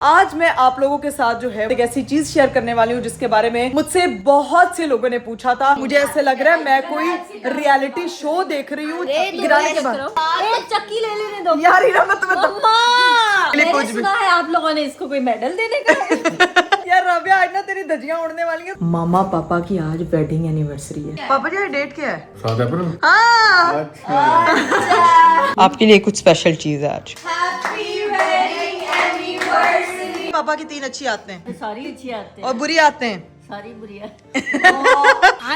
आज मैं आप लोगों के साथ जो है एक ऐसी चीज शेयर करने वाली हूँ जिसके बारे में मुझसे बहुत से लोगों ने पूछा था। मुझे ऐसे लग रहा है मैं कोई रियलिटी शो देख रही हूँ। गिराने के बाद एक चक्की ले लेने दो यार इरा मत मैंने सुना है आप लोगों ने इसको कोई मेडल देने का यार रबिया आज ना तेरी धजियां उड़ने वाली है। मामा पापा की आज वेडिंग एनिवर्सरी है। पापा जी डेट क्या है? 7 अप्रैल। आपके लिए कुछ स्पेशल चीज है आज। पापा की 3 अच्छी आते हैं सारी अच्छी आते हैं और बुरी आते हैं सारी बुरी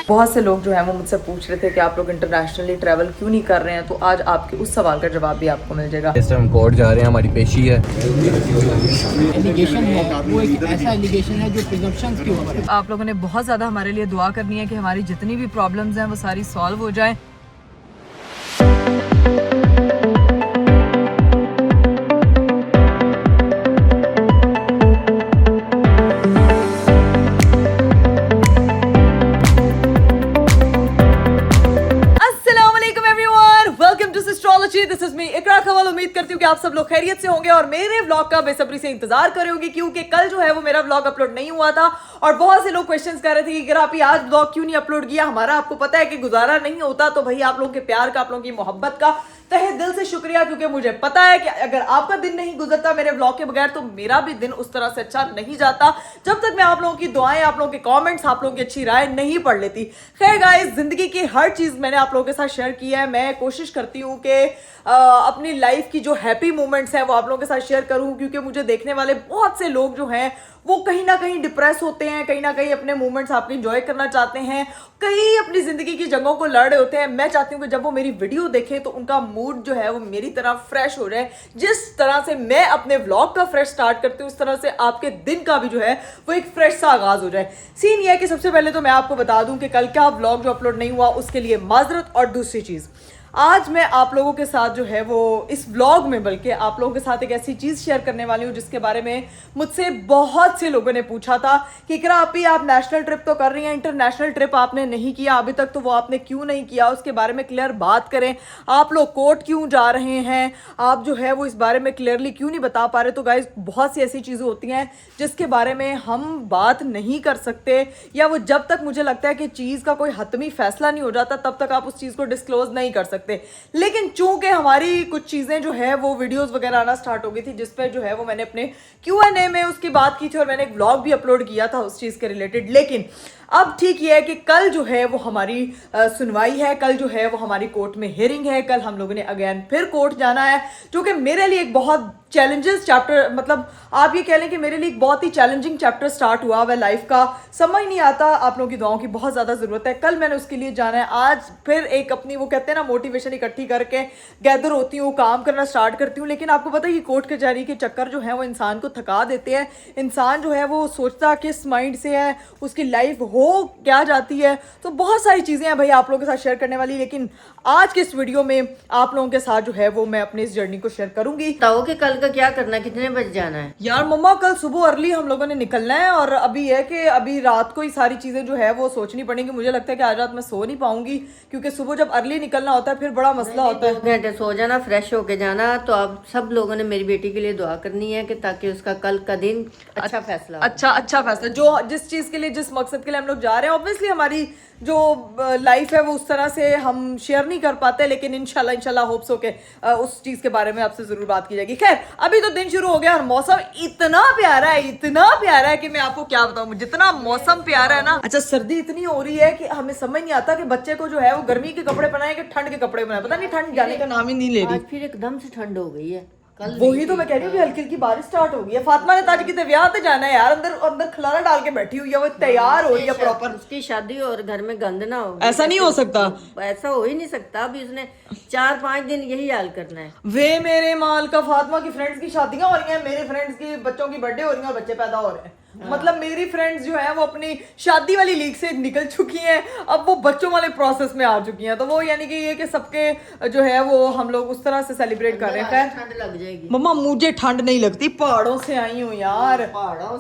बहुत से लोग जो है वो मुझसे पूछ रहे थे कि आप लोग इंटरनेशनली ट्रैवल क्यों नहीं कर रहे हैं, तो आज आपके उस सवाल का जवाब भी आपको मिल जाएगा। इस टाइम कोर्ट जा रहे हैं, हमारी पेशी है। एलिगेशन है वो एक ऐसा एलिगेशन है जो प्रिजम्पशंस के ऊपर है। आप लोगों ने बहुत ज्यादा हमारे लिए दुआ करनी है कि हमारी जितनी भी प्रॉब्लम्स हैं वो सारी सॉल्व हो जाए। दिस इज मी इकरा खवाल। उम्मीद करती हूँ कि आप सब लोग खैरियत से होंगे और मेरे व्लॉग का बेसब्री से इंतजार कर रहे होंगे, क्योंकि कल जो है वो मेरा व्लॉग अपलोड नहीं हुआ था और बहुत से लोग क्वेश्चंस कर रहे थे कि अगर आप आज व्लॉग क्यों नहीं अपलोड किया। हमारा आपको पता है कि गुजारा नहीं होता, तो भाई आप लोगों के प्यार का, आप लोगों की मोहब्बत का तहे दिल से शुक्रिया, क्योंकि मुझे पता है कि अगर आपका दिन नहीं गुजरता मेरे व्लॉग के बगैर तो मेरा भी दिन उस तरह से अच्छा नहीं जाता जब तक मैं आप लोगों की दुआएं, आप लोगों के कमेंट्स, आप लोगों की अच्छी राय नहीं पढ़ लेती। खैर गाइस, जिंदगी की हर चीज मैंने आप लोगों के साथ शेयर की है। मैं कोशिश करती हूँ कि अपनी लाइफ की जो हैप्पी मोमेंट्स है वो आप लोगों के साथ शेयर करूँ, क्योंकि मुझे देखने वाले बहुत से लोग जो हैं वो कहीं ना कहीं डिप्रेस होते हैं, कहीं ना कहीं अपने मोमेंट्स आपके एंजॉय करना चाहते हैं, कहीं अपनी जिंदगी की जंगों को लड़ रहे होते हैं। मैं चाहती हूँ कि जब वो मेरी वीडियो देखें तो उनका मूड जो है वो मेरी तरह फ्रेश हो जाए। जिस तरह से मैं अपने व्लॉग का फ्रेश स्टार्ट करती हूँ उस तरह से आपके दिन का भी जो है वो एक फ्रेश सा आगाज हो जाए। सीन ये है कि सबसे पहले तो मैं आपको बता दूं कि कल का व्लॉग जो अपलोड नहीं हुआ उसके लिए माजरत, और दूसरी चीज आज मैं आप लोगों के साथ जो है वो इस व्लॉग में बल्कि आप लोगों के साथ एक ऐसी चीज शेयर करने वाली हूँ जिसके बारे में मुझसे बहुत से लोगों ने पूछा था कि इकरा आपी आप नेशनल ट्रिप तो कर रही हैं, इंटरनेशनल ट्रिप आपने नहीं किया अभी तक, तो वो आपने क्यों नहीं किया, उसके बारे में क्लियर बात करें। आप लोग कोर्ट क्यों जा रहे हैं, आप जो है वो इस बारे में क्लियरली क्यों नहीं बता पा रहे। तो गाइज बहुत सी ऐसी चीजें होती हैं जिसके बारे में हम बात नहीं कर सकते, या वो जब तक मुझे लगता है कि चीज का कोई हतमी फैसला नहीं हो जाता तब तक आप उस चीज को डिस्क्लोज नहीं कर सकते। लेकिन चूंकि हमारी कुछ चीजें जो है वो वीडियोस वगैरह आना स्टार्ट हो गई थी जिसपे जो है वो मैंने अपने Q&A में उसकी बात की थी और मैंने एक व्लॉग भी अपलोड किया था उस चीज के रिलेटेड। लेकिन अब ठीक ये है कि कल जो है वो हमारी सुनवाई है, कल जो है वो हमारी कोर्ट में हियरिंग है, कल हम लोगों ने अगेन फिर कोर्ट जाना है, जो कि मेरे लिए एक बहुत चैलेंजेस चैप्टर, मतलब आप ये कह लें कि मेरे लिए एक बहुत ही चैलेंजिंग चैप्टर स्टार्ट हुआ हुआ लाइफ का। समझ नहीं आता, आप लोगों की दुआओं की बहुत ज़्यादा ज़रूरत है। कल मैंने उसके लिए जाना है। आज फिर एक अपनी वो कहते हैं ना मोटिवेशन इकट्ठी करके गैदर होती हूँ, काम करना स्टार्ट करती हूँ। लेकिन आपको पता है कि कोर्ट कचहरी के चक्कर जो है वो इंसान को थका देते हैं। इंसान जो है वो सोचता किस माइंड से है, उसकी लाइफ हो क्या जाती है। तो बहुत सारी चीज़ें हैं भाई आप लोगों के साथ शेयर करने वाली, लेकिन आज के इस वीडियो में आप लोगों के साथ जो है वो मैं अपनी इस जर्नी को शेयर करूंगी। बताओ कि कल का क्या करना है, कितने बजे जाना है? यार मम्मा कल सुबह अर्ली हम लोगों ने निकलना है, और अभी है कि अभी रात को ही सारी चीजें जो है वो सोचनी पड़ेंगी। मुझे लगता है कि आज रात मैं सो नहीं पाऊंगी, क्योंकि सुबह जब अर्ली निकलना होता है फिर बड़ा मसला होता है। 2 घंटे सो जाना, फ्रेश होके जाना। तो आप सब लोगों ने मेरी बेटी के लिए दुआ करनी है कि ताकि उसका कल का दिन अच्छा फैसला हो। अच्छा फैसला, जो जिस चीज के लिए, जिस मकसद के लिए हम लोग जा रहे हैं, ऑब्वियसली हमारी जो लाइफ है वो उस तरह से हम शेयर नहीं कर पाते, लेकिन इंशाल्लाह होप्स हो के उस चीज के बारे में आपसे जरूर बात की जाएगी। खैर अभी तो दिन शुरू हो गया और मौसम इतना प्यारा है कि मैं आपको क्या बताऊं, जितना मौसम प्यारा है ना। अच्छा सर्दी इतनी हो रही है कि हमें समझ नहीं आता कि बच्चे को जो है वो गर्मी के कपड़े पहनाए कि ठंड के कपड़े पहनाए, पता नहीं ठंड जाने का नाम ही नहीं ले रही। आज फिर एकदम से ठंड हो गई है। कल वही तो मैं कह रही हूँ कि हल्की हल्की बारिश स्टार्ट हो गई है। फातिमा ने ताज की ब्याह पे जाना है यार, अंदर खलारा डाल के बैठी हुई है, वो तैयार हो रही है प्रॉपर। उसकी शादी और घर में गंद ना हो, ऐसा नहीं हो सकता, ऐसा हो ही नहीं सकता। अभी उसने 4-5 दिन यही हाल करना है। वे मेरे माल का फातिमा की फ्रेंड्स की शादियां हो रही हैं, मेरे फ्रेंड्स की बच्चों की बर्थडे हो रही हैं और बच्चे पैदा हो रहे हैं। मतलब मेरी फ्रेंड्स जो है वो अपनी शादी वाली लीग से निकल चुकी हैं, अब वो बच्चों वाले प्रोसेस में आ चुकी हैं। तो वो यानी कि ये कि सबके जो है वो हम लोग उस तरह से सेलिब्रेट कर रहे हैं। ठंड लग जाएगी। मम्मा मुझे ठंड नहीं लगती, पहाड़ों से आई हूँ यार, पहाड़ों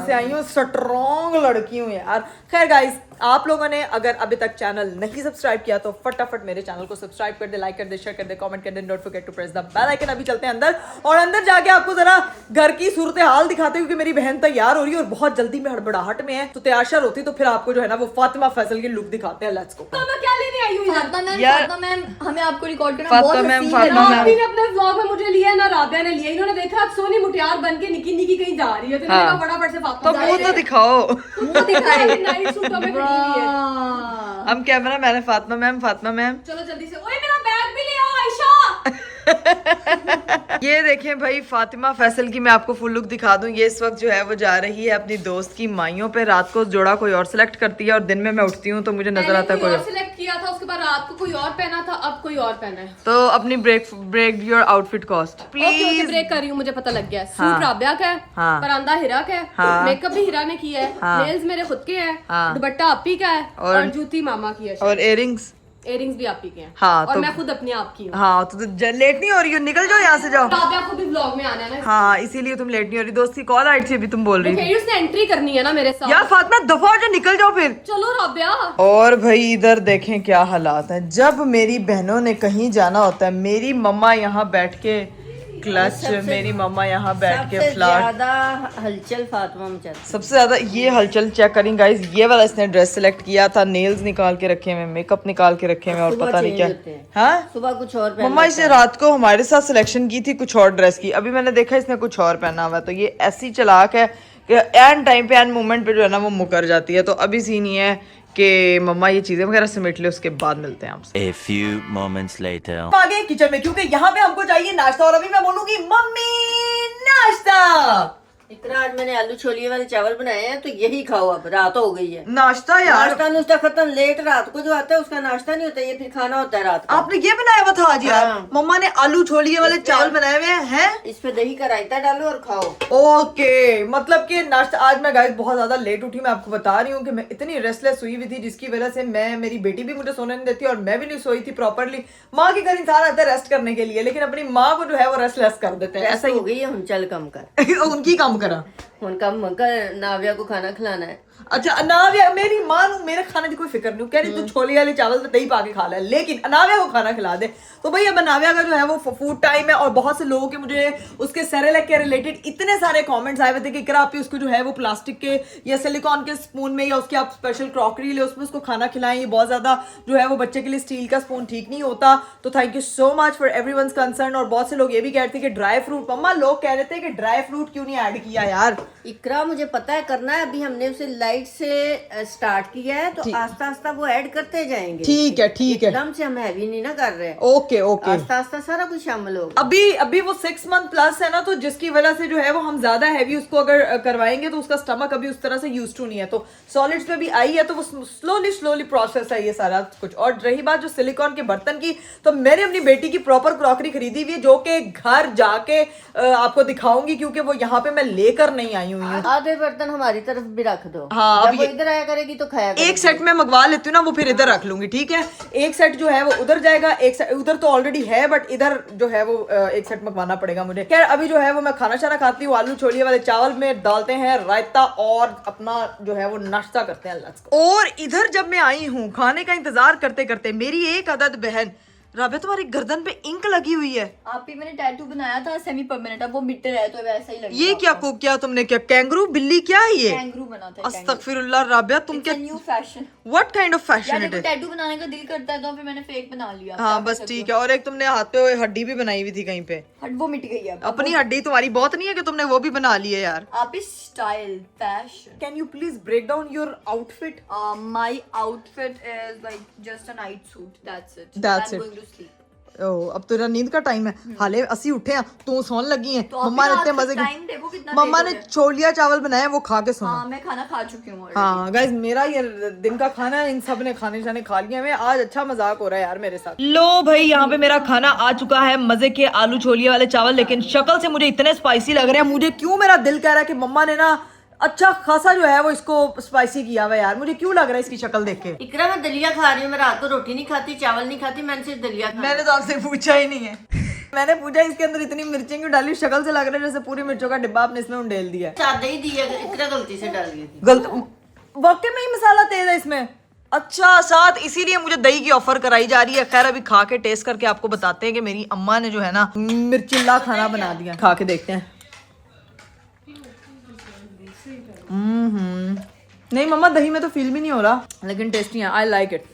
से आई हूँ, स्ट्रॉन्ग लड़की हूँ यार। खैर गाइस आप लोगों ने अगर अभी तक चैनल नहीं सब्सक्राइब किया तो फटाफट मेरे चैनल को सब्सक्राइब कर दे, लाइक कर दे, शेयर कर दे, कमेंट कर दे, don't forget to press the bell icon. अभी चलते हैं अंदर और अंदर जाके आपको जरा घर की सूरत हाल दिखाते हैं, क्योंकि मेरी बहन तैयार हो रही है और बहुत जल्दी में हड़बड़ाहट में है, तो तैयार शर होती तो फिर आपको जो है ना वो फातिमा फैसल की लुक दिखाते हैं। Let's go. तो मैं क्या लेने आई हूँ फातिमा मैम हमें आपको रिकॉर्ड करना फातिमा बहुत मैम, हसीन फातिमा है। मैम। आपी ने अपने व्लॉग में मुझे लिया ना राबिया ने लिया, इन्होंने देखा सोनी मुटियार बन के निकी निकी कहीं जा रही है, तो इन्होंने कहा फटाफट से फातिमा तो मुंह तो दिखाओ। मुंह दिखाए नाइट सूट में खड़ी हुई है। हम कैमरा मैन है फातिमा मैम। चलो जल्दी से, ओए मेरा बैग भी ले आओ आयशा। ये देखें भाई फातिमा फैसल की मैं आपको फुल लुक दिखा दूं। ये इस वक्त जो है वो जा रही है अपनी दोस्त की माइयों पे। रात को जोड़ा कोई और सिलेक्ट करती है और दिन में मैं उठती हूँ तो मुझे नजर आता है कोई और। सिलेक्ट किया था, उसके बाद रात को कोई और पहना था, अब कोई और पहना है। तो अपनी break your outfit cost okay please. Break कर रही हूँ, मुझे पता लग गया है। हाँ। सूट राबिया का है, हाँ। परांदा हिरा का है, हाँ। मेकअप भी हिरा ने किया है, हाँ। नेल्स मेरे खुद के हैं, हाँ। दुपट्टा आपी का है और और जूती मामा की है, और इयरिंग्स। इयरिंग्स भी आपी के हैं। हाँ, और तो- मैं खुद अपने आप की हूँ। हाँ तो लेट नहीं हो रही हो, निकल जाओ यहाँ से जाओ। राबिया को भी व्लॉग में आना है ना, हाँ इसीलिए तुम लेट नहीं हो रही। दोस्त की कॉल आई थी अभी, तुम बोल रही थी। उसने एंट्री करनी है ना मेरे साथ। यार फातिमा दफा हो जाओ, निकल जाओ फिर। चलो राबिया। और भाई इधर देखें क्या हालात हैं। जब मेरी बहनों ने कहीं जाना होता है, मेरी मम्मा यहाँ बैठ के क्लच, मेरी मम्मा यहाँ बैठ के सबसे फ्लैट। ज्यादा हलचल फातिमा मचाती है। सबसे ज्यादा ये हलचल चेक करें गाइस, ये वाला इसने ड्रेस सिलेक्ट किया था, नेल्स निकाल के रखे हुए, मेकअप निकाल के रखे हुए और सुबह पता नहीं change क्या। होते हैं। हाँ सुबह कुछ और पहन मम्मा लेता इसने है। रात को हमारे साथ सिलेक्शन की थी कुछ और ड्रेस की, अभी मैंने देखा इसने कुछ और पहना हुआ है। तो ये ऐसी चालाक है कि एन टाइम पे एन मोमेंट पे जो है ना वो मुकर जाती है। तो अभी सीन ये है कि मम्मा ये चीजें वगैरह समेट ले, उसके बाद मिलते हैं आपसे। A few moments later. आ गए किचन में, क्योंकि यहाँ पे हमको चाहिए नाश्ता और अभी मैं बोलूंगी मम्मी नाश्ता। इकरा आज मैंने आलू छोलिए वाले चावल बनाए हैं, तो यही खाओ। अब रात हो गई है, नाश्ता यार नाश्ता नुश्ता खत्म। लेट रात को जो आता है उसका नाश्ता नहीं होता, ये फिर खाना होता है रात का। आपने ये बनाया हुआ था आज यार। हाँ। मम्मा ने आलू छोलिए वाले चावल बनाए हुए हैं। इस पे दही का रायता डालो और खाओ। ओके मतलब कि नाश्ता आज मैं गाइस बहुत ज्यादा लेट उठी। मैं आपको बता रही हूँ कि मैं इतनी रेस्टलेस हुई हुई थी, जिसकी वजह से मेरी बेटी भी मुझे सोने नहीं देती और मैं भी नहीं सोई थी प्रॉपरली। माँ के घर इंसान आता है रेस्ट करने के लिए, लेकिन अपनी माँ को जो है वो रेस्टलेस कर देते हैं। ऐसा हो गई है, हम चल कम कर। उनकी काम करा। उनका कर नाविया को खाना खिलाना है। अच्छा अनाविया, मेरी माँ नू मेरे खाने की कोई फिक्र नहीं, कह रही तू छोले वाले चावल से दही पाके खा ले, लेकिन अनाविया को खाना खिला दे। तो भाई अब अनाविया का जो है वो फूड टाइम है और बहुत से लोगों के मुझे उसके सेरेलैक के रिलेटेड इतने सारे कमेंट्स आए हुए थे कि अगर आप उसको जो है वो प्लास्टिक के या सिलिकॉन के स्पून में या उसके आप स्पेशल क्रॉकरी ले उसमें उसको खाना खिलाएं। ये बहुत ज्यादा जो है वो बच्चे के लिए स्टील का स्पून ठीक नहीं होता। तो thank you so much for everyone's concern. और बहुत से लोग ये भी कह रहे थे कि ड्राई फ्रूट, मम्मा लोग कह रहे थे कि ड्राई फ्रूट क्यों नहीं ऐड किया यार। इकरा मुझे पता है करना है, अभी हमने उसे लाइट से स्टार्ट किया है, तो आस्ता आस्ता वो ऐड करते जाएंगे। ठीक है ठीक है, एकदम से हम हैवी नहीं ना कर रहे। Okay okay. आस्ता आस्ता सारा कुछ शामिल होगा। अभी वो 6 मंथ प्लस है ना, तो जिसकी वजह से जो है वो हम ज्यादा हैवी उसको अगर करवाएंगे तो उसका स्टमक अभी उस तरह से यूज टू नहीं है। तो सॉलिड्स में भी आई है, तो वो स्लोली प्रोसेस है ये सारा कुछ। और रही बात जो सिलिकॉन के बर्तन की, तो मैंने अपनी बेटी की प्रॉपर क्रॉकरी खरीदी हुई है, जो कि घर जाके आपको दिखाऊंगी, क्योंकि वो यहाँ पे मैं लेकर नहीं आई हुई हूँ। आधे बर्तन हमारी तरफ भी रख दो। हाँ, अब जब वो ये- इधर आया करेगी तो खाया करेगी। एक सेट में मंगवा लेती हूँ ना, वो फिर इधर रख लूंगी, ठीक है। एक सेट जो है वो उधर जाएगा, एक सेट उधर तो ऑलरेडी है, बट इधर जो है वो एक सेट मंगवाना पड़ेगा मुझे। खैर अभी जो है वो मैं खाना शाना खाती हूँ, आलू छोलिए वाले चावल में डालते हैं रायता और अपना जो है वो नाश्ता करते हैं लंच को। और इधर जब मैं आई हूँ खाने का इंतजार करते करते, मेरी एक अदद बहन राबिया, तुम्हारी गर्दन पे इंक लगी हुई है। आप ही मैंने टैटू बनाया था सेमी परमानेंट, अब वो मिटते रहे तो वैसा ही लगेगा। ये क्या को क्या तुमने क्या कैंगरू बिल्ली क्या है ये? कैंगरू बना था। अस्तगफिरुल्लाह राबिया, तुम क्या new fashion. What kind of fashion यार इट देखो इज? टैटू बनाने का दिल करता है तो फिर मैंने फेक बना लिया। हाँ बस ठीक है। और एक तुमने हाथ पे हड्डी भी बनाई हुई थी कहीं पे, हट वो मिट गई है अब। अपनी हड्डी तुम्हारी बहुत नहीं है कि तुमने वो भी बना ली है यार। आप इस style fashion. Can you please break down your outfit? My outfit is like just a night suit. That's it. That's I'm it. going to sleep. ओ अब तेरा नींद का टाइम है, हाले असी उठे हैं, तू सोन लगी है। तो मम्मा ने इतने मजे टाइम देखो कितना मम्मा late ने हो गया। छोलिया चावल बनाए, वो खा के सोना। हाँ मैं खाना खा चुकी हूँ already। हाँ गाइस, मेरा ये दिन का खाना है, इन सब ने खाने शाने खा लिया। मैं आज अच्छा मजाक हो रहा है यार मेरे साथ। लो भाई, यहाँ पे मेरा खाना आ चुका है, मजे के आलू छोलिया वाले चावल। लेकिन शक्ल से मुझे इतने स्पाइसी लग रहे हैं, मुझे क्यों मेरा दिल कह रहा है कि मम्मा ने ना अच्छा खासा जो है वो इसको स्पाइसी किया हुआ है यार। मुझे क्यों लग रहा है इसकी शक्ल देख के? इकरा मैं दलिया खा रही हूँ, मैं रात को रोटी नहीं खाती, चावल नहीं खाती, मैंने सिर्फ दलिया खाया। मैंने तो आपसे पूछा ही नहीं है। मैंने पूछा इसके अंदर इतनी मिर्चें क्यों डाली? शक्ल से लग रहा है जैसे पूरी मिर्चों का डिब्बा आपने इसमें उंडेल दिया है। सादा ही दिया, इकरा गलती से डाल दी थी। गलत वाकई में ही मसाला तेज है इसमें। अच्छा, साथ इसीलिए मुझे दही की ऑफर कराई जा रही है। खैर अभी खा के टेस्ट करके आपको बताते हैं कि मेरी अम्मा ने जो है ना मिर्चिल्ला खाना बना दिया। खा के देखते हैं। नहीं मम्मा, दही में तो फील भी नहीं हो रहा, लेकिन टेस्टी है। I like it.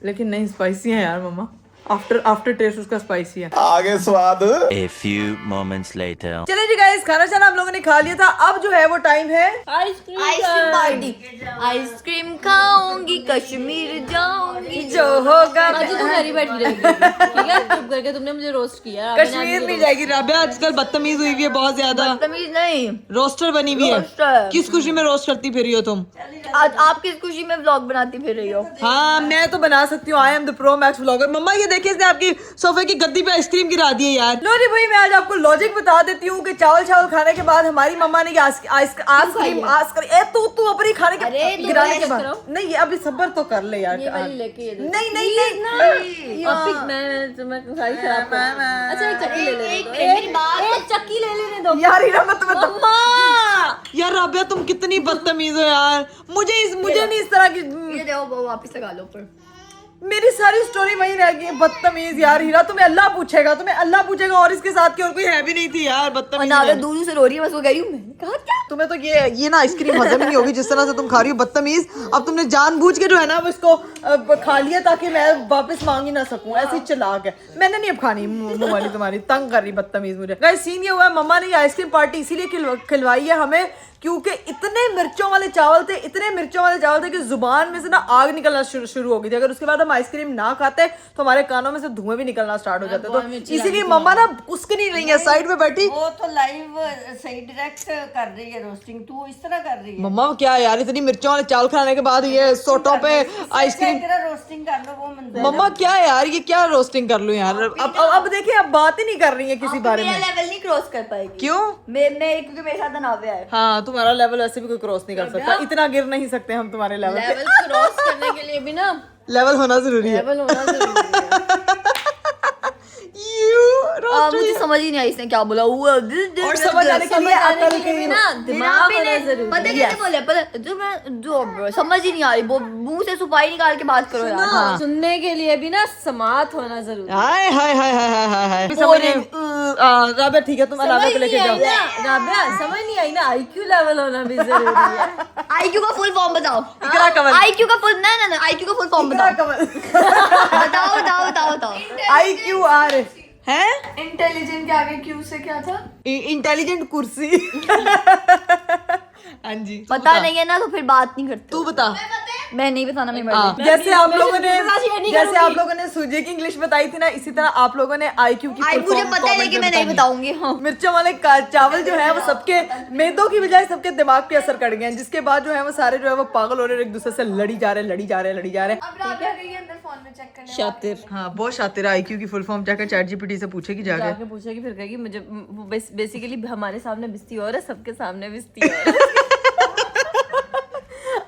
लेकिन नहीं, स्पाइसी है यार मम्मा। आफ्टर टेस्ट उसका स्पाइसी है। आगे स्वाद। A few moments later. चलिए जी गाइस, खाना शाना आप लोगों ने खा लिया था। अब जो है वो टाइम है आइसक्रीम पार्टी। आइसक्रीम खाऊंगी, कश्मीर जाऊंगी। जो होगा आज तो घर ही बैठी रहेगी, ठीक है? चुप करके तुमने मुझे रोस्ट किया। कश्मीर नहीं जाएगी। राबिया आजकल बदतमीज हुई हुई है बहुत ज्यादा। तमीज नहीं, रोस्टर बनी हुई है। रोस्टर। किस खुशी में रोस्ट करती फिर रही हो तुम? आज आप किस खुशी में व्लॉग बनाती फिर रही हो? हाँ, मैं तो बना सकती हूँ। I am the pro max vlogger. मम्मा ये देखिए, इसने आपकी सोफे की गद्दी पे आइसक्रीम गिरा दी है यार। लो जी भाई, मैं आज आपको लॉजिक बता देती हूँ कि चावल खाने के बाद हमारी मम्मा ने आइसक्रीम तू अपनी खाने के गिराने के बाद नहीं, ये अभी सब्र तो कर ले यार। नहीं नहीं नहीं, मैं तुम्हें सारी खराब कर। अच्छा एक चक्की ले लेने दो, एक चक्की ले लेने दो यार हीरा, मैं तुम्हें यार राबिया, तुम कितनी बदतमीज हो यार। मुझे नहीं इस तरह की। ये देखो वापस लगा लो ऊपर। मेरी सारी स्टोरी वही रह गई। बदतमीज यार हीरा, तुम्हें अल्लाह पूछेगा और इसके साथ की और कोई है भी नहीं थी यार। बदतमीज दूर से रो रही है, बस वो गई हूँ। मैंने कहा क्या? तुम्हें तो ये ना आइसक्रीम हजम ही नहीं होगी जिस तरह से तुम खा रही हो। बदतमीज, अब तुमने जानबूझ के जो है ना वो इसको खा लिया ताकि मैं वापस मांग ही ना सकूं। ऐसी चालाक है। मैंने नहीं अब खानी मुंह वाली तुम्हारी। तंग कर रही बदतमीज मुझे। गाइस सीन ये हुआ है, मम्मा ने ये आइसक्रीम पार्टी इसीलिए खिलवाई है हमें क्योंकि इतने मिर्चों वाले चावल थे कि जुबान में से ना आग निकलना शुरू हो गई थी। अगर उसके बाद हम आइसक्रीम ना खाते तो हमारे कानों में से धुएं भी निकलना स्टार्ट हो जाते। तो इसीलिए मम्मा ना उसकी नहीं रही है, साइड में बैठी। वो तो लाइव सही डायरेक्ट कर रही है रोस्टिंग, तू इस तरह कर रही है। मम्मा क्या यार, इतनी मिर्चों वाले चावल खाने के बाद ये सोटों पे आइसक्रीम। रोस्टिंग कर लो वो मंजर। मम्मा क्या यार, ये क्या रोस्टिंग कर लूं यार। अब देखिए, अब बात ही नहीं कर रही है किसी बारे में। लेवल नहीं क्रॉस कर पाएगी। क्यों? मैं क्योंकि मेरे साथ अनाव्या है। हाँ, तुम्हारा लेवल वैसे भी कोई क्रॉस नहीं कर सकता। इतना गिर नहीं सकते हम तुम्हारे लेवल पे। लेवल क्रॉस करने के लिए भी ना लेवल होना जरूरी है। लेवल होना जरूरी है। मुझे समझ ही नहीं आई इसने क्या बोला। और समझ आने के लिए अकल के ना दिमाग होना जरूरी पता है। कैसे बोले, पता समझ ही नहीं आ रही। वो मुंह से सुपारी निकाल के बात करो यार। हाँ। सुनने के लिए भी ना समात होना जरूरी है। हाय हाय हाय हाय हाय हाय। राबिया ठीक है, तुम अनामिया को लेके जाओ। राबिया समझ नहीं आई ना, आईक्यू लेवल होना भी जरूरी है। आईक्यू का फुल फॉर्म बताओ। इकरा कंवल। आईक्यू का फुल ना आईक्यू का फुल फॉर्म बताओ। बताओ। IQR है। इंटेलिजेंट के आगे क्यू से क्या था? इंटेलिजेंट कुर्सी। हाँ जी, पता नहीं है ना तो फिर बात नहीं करते। तू बता। मैं नहीं बताना, मैं हाँ, जैसे आप लोगों ने सूजी की इंग्लिश बताई थी ना, इसी तरह आप लोगों ने IQ की full मुझे form पता है comment लेकिन में मैं नहीं बतानी। बताऊंगी। हाँ। मिर्चों वाले चावल जो है वो सबके मैदों की बजाय सबके दिमाग पे असर कर गए हैं, जिसके बाद जो है वो सारे जो है वो पागल हो रहे हैं, एक दूसरे से लड़ी जा रहे। शातिर हाँ, बहुत शातिर है। IQ की फुल फॉर्म जाकर ChatGPT से पूछेगी जाकर। जाके पूछेगी, फिर कहेगी मुझे बेसिकली हमारे सामने बिस्ती और है, सबके सामने बिस्ती और है।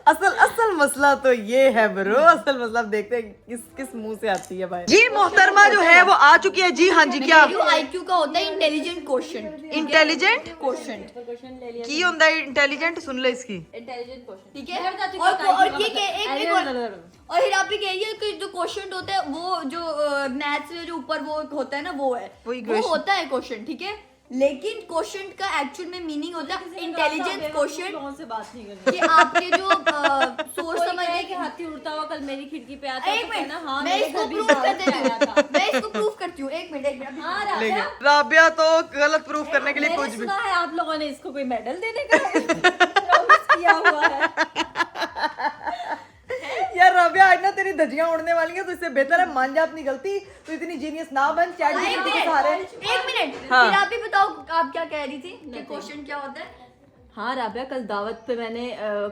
असल मसला तो ये है ब्रो। असल मसला अब देखते हैं किस मुंह से आती है भाई। जी मोहतरमा जो है वो आ चुकी है। जी हाँ जी, क्या आईक्यू का होता है इंटेलिजेंट क्वेश्चन। इंटेलिजेंट क्वेश्चन की होता है इंटेलिजेंट? सुन ले इसकी। इंटेलिजेंट क्वेश्चन, ठीक है। और ये और फिर आप भी कहिए कि जो क्वेश्चन होता है वो जो मैथ्स में जो ऊपर वो होता है ना, वो है वो होता है क्वेश्चन, ठीक है। लेकिन क्वेश्चन का एक्चुअल में मीनिंग होता है इंटेलिजेंस क्वेश्चन से बात नहीं करनी कि आपके जो सोच समझने कि हाथी उड़ता हुआ कल मेरी खिड़की पे आता एक तो मिनट कहना, हाँ मैं मेरे इसको घर भी प्रूफ बाहर कर देती आया था। हूँ। मैं इसको प्रूफ करती हूँ। एक मिनट हाँ राबिया, राबिया तो गलत प्रूफ करने के लिए मैंने कुछ भी। सुना है आप लोगों ने इसको कोई मेडल देने का प्रॉमिस किया हुआ है। यार राबिया, आज ना तेरी धज्जियां उड़ने वाली हैं, तो इससे बेहतर है मान जा अपनी गलती। तो इतनी जीनियस ना बन। ChatGPT के सहारे। एक मिनट हाँ। फिर आप ही बताओ आप क्या कह रही थी कि क्वेश्चन क्या होता है। हाँ राबिया, कल दावत पे मैंने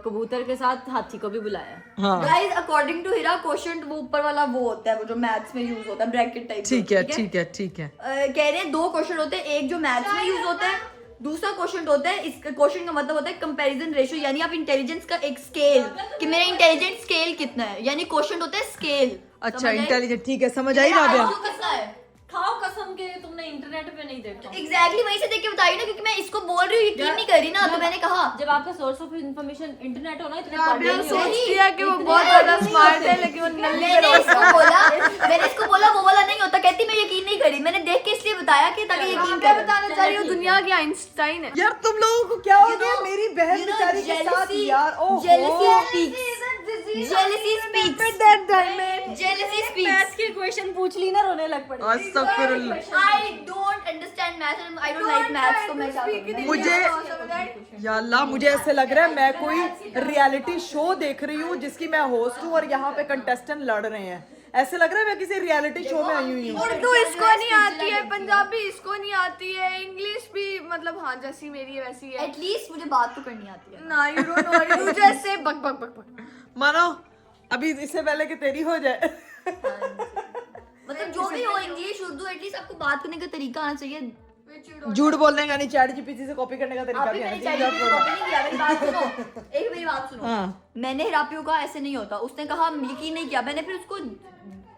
कबूतर के साथ हाथी को भी बुलाया। हाँ गाइस अकॉर्डिंग टू हिरा क्वेश्चन वो ऊपर वाला वो होता है, वो जो मैथ्स में यूज होता है ब्रैकेट टाइप। ठीक है। कह रहे हैं दो क्वेश्चन होते हैं, एक जो मैथ्स में यूज होता है, दूसरा क्वेश्चन होता है। इस क्वेश्चन का मतलब होता है कंपैरिजन रेशियो, यानी आप इंटेलिजेंस का एक स्केल कि मेरा इंटेलिजेंस स्केल कितना है, यानी क्वेश्चन होता है स्केल। अच्छा, इंटेलिजेंट ठीक है, समझ आई राबिया। कितना है? खाओ कसम के तुमने इंटरनेट पे नहीं देखा। एग्जैक्टली वहीं से देख के बताई ना, क्योंकि मैं इसको बोल रही हूँ यकीन नहीं कर रही ना, तो मैंने कहा जब आपका सोर्स ऑफ इंफॉर्मेशन इंटरनेट हो ना, इतने राबिया पढ़े नहीं हो। सोचती है कि वो बहुत ज्यादा स्मार्ट है लेकिन वो नल्ली मैंने इसको बोला वो वाला नहीं होता, कहती मैं यकीन नहीं करी, मैंने देख के इसलिए बताया कि ताकि यकीन कर। बताना चाह रही हूँ दुनिया की आइंस्टाइन है। यार तुम लोगों को क्या हो गया मेरी बहन बेचारी के साथ यार? ओह jealousy speaks मैथ्स की क्वेश्चन पूछ ली ना, रोने लग पड़े। अस्तगफिरुल्लाह। I don't understand maths and I don't like maths, तो मैं क्या करूँ? मुझे या अल्लाह, मुझे ऐसे लग रहा है मैं कोई रियलिटी शो देख रही हूँ जिसकी मैं होस्ट हूँ और यहाँ पे कंटेस्टेंट लड़ रहे हैं। ऐसे लग रहा है मैं किसी रियलिटी शो में आई हुई हूँ। उर्दू इसको नहीं आती है, पंजाबी इसको नहीं आती है, इंग्लिश भी मतलब हाँ जैसी मेरी है वैसी है। एटलीस्ट मुझे बात तो करनी आती है। ना यू डोंट नो, यू जैसे बक बक बक बक। मानो अभी इससे पहले कि तेरी हो जाए। मतलब जो भी हो, इंग्लिश उर्दू, एटलीस्ट आपको बात करने का तरीका आना चाहिए। झूठ बोलने का नहीं, चैट जीपीटी से कॉपी करने का तरीका अभी भी मैंने आना चाहिए चाहिए। कॉपी नहीं किया। मेरी बात सुनो, एक मेरी बात सुनो। हाँ। मैंने हिरापियों का ऐसे नहीं होता, उसने कहा यकीन नहीं किया, मैंने फिर उसको